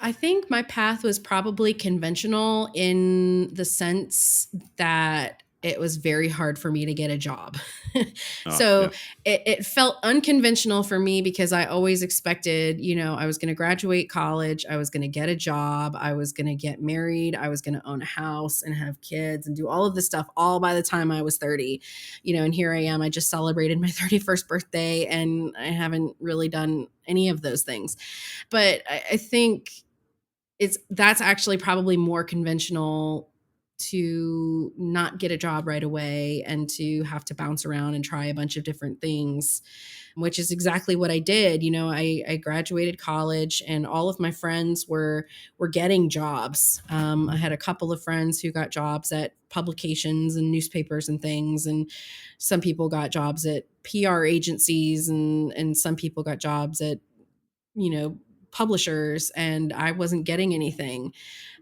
I think my path was probably conventional in the sense that it was very hard for me to get a job. So Yeah. it felt unconventional for me because I always expected, I was going to graduate college, I was going to get a job, I was going to get married, I was going to own a house and have kids and do all of this stuff all by the time I was 30. And here I am. I just celebrated my 31st birthday and I haven't really done any of those things. But I think that's actually probably more conventional to not get a job right away and to have to bounce around and try a bunch of different things, which is exactly what I did. I graduated college and all of my friends were getting jobs. I had a couple of friends who got jobs at publications and newspapers and things, and some people got jobs at PR agencies, and some people got jobs at publishers, and I wasn't getting anything.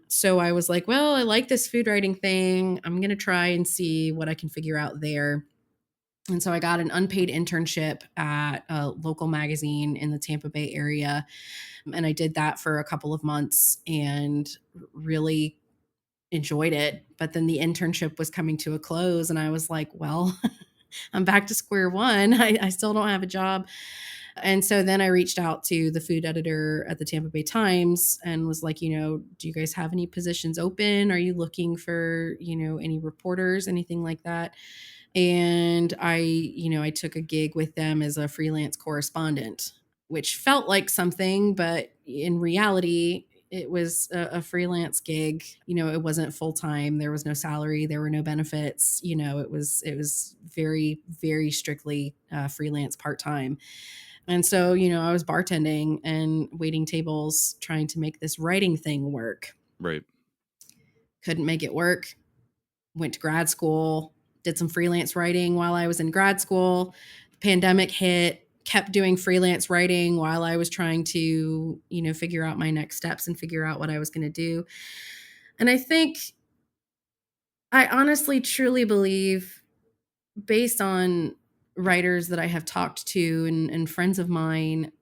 So I was like, well, I like this food writing thing. I'm going to try and see what I can figure out there. And so I got an unpaid internship at a local magazine in the Tampa Bay area. And I did that for a couple of months and really enjoyed it. But then the internship was coming to a close and I was like, well, I'm back to square one. I still don't have a job. And so then I reached out to the food editor at the Tampa Bay Times and was like, do you guys have any positions open? Are you looking for, any reporters, anything like that? And I took a gig with them as a freelance correspondent, which felt like something, but in reality, it was a freelance gig. It wasn't full time. There was no salary. There were no benefits. It was very, very strictly freelance part time. And so, I was bartending and waiting tables, trying to make this writing thing work. Right. Couldn't make it work. Went to grad school, did some freelance writing while I was in grad school. Pandemic hit, kept doing freelance writing while I was trying to, figure out my next steps and figure out what I was going to do. And I honestly, truly believe, based on writers that I have talked to and friends of mine,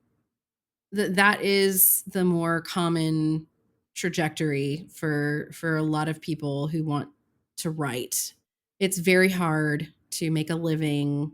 that is the more common trajectory for a lot of people who want to write. It's very hard to make a living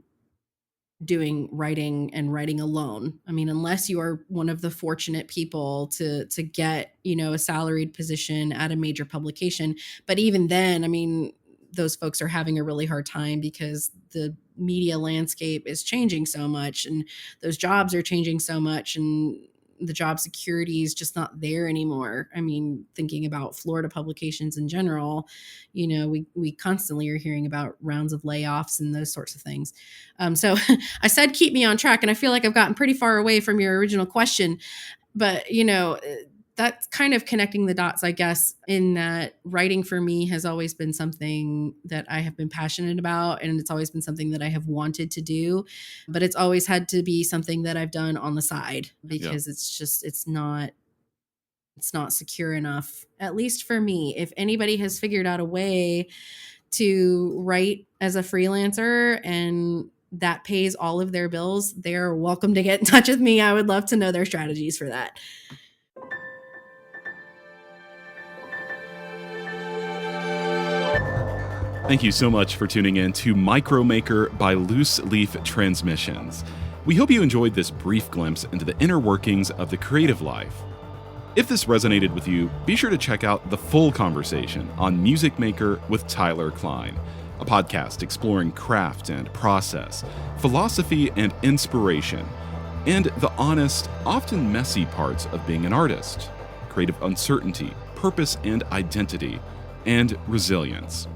doing writing and writing alone. I mean, unless you are one of the fortunate people to get, a salaried position at a major publication. But even then, I mean, those folks are having a really hard time because the media landscape is changing so much and those jobs are changing so much and the job security is just not there anymore. I mean, thinking about Florida publications in general, we constantly are hearing about rounds of layoffs and those sorts of things. So I said, keep me on track. And I feel like I've gotten pretty far away from your original question, but that's kind of connecting the dots, I guess, in that writing for me has always been something that I have been passionate about. And it's always been something that I have wanted to do, but it's always had to be something that I've done on the side because it's not secure enough, at least for me. If anybody has figured out a way to write as a freelancer and that pays all of their bills, they're welcome to get in touch with me. I would love to know their strategies for that. Thank you so much for tuning in to Micromaker by Loose Leaf Transmissions. We hope you enjoyed this brief glimpse into the inner workings of the creative life. If this resonated with you, be sure to check out the full conversation on Music Maker with Tyler Kline, a podcast exploring craft and process, philosophy and inspiration, and the honest, often messy parts of being an artist, creative uncertainty, purpose and identity, and resilience.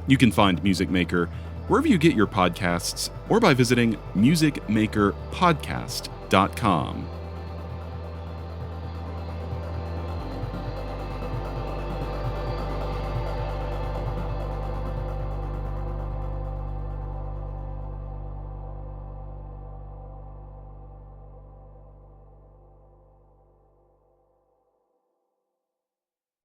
You can find Music Maker wherever you get your podcasts or by visiting musicmakerpodcast.com.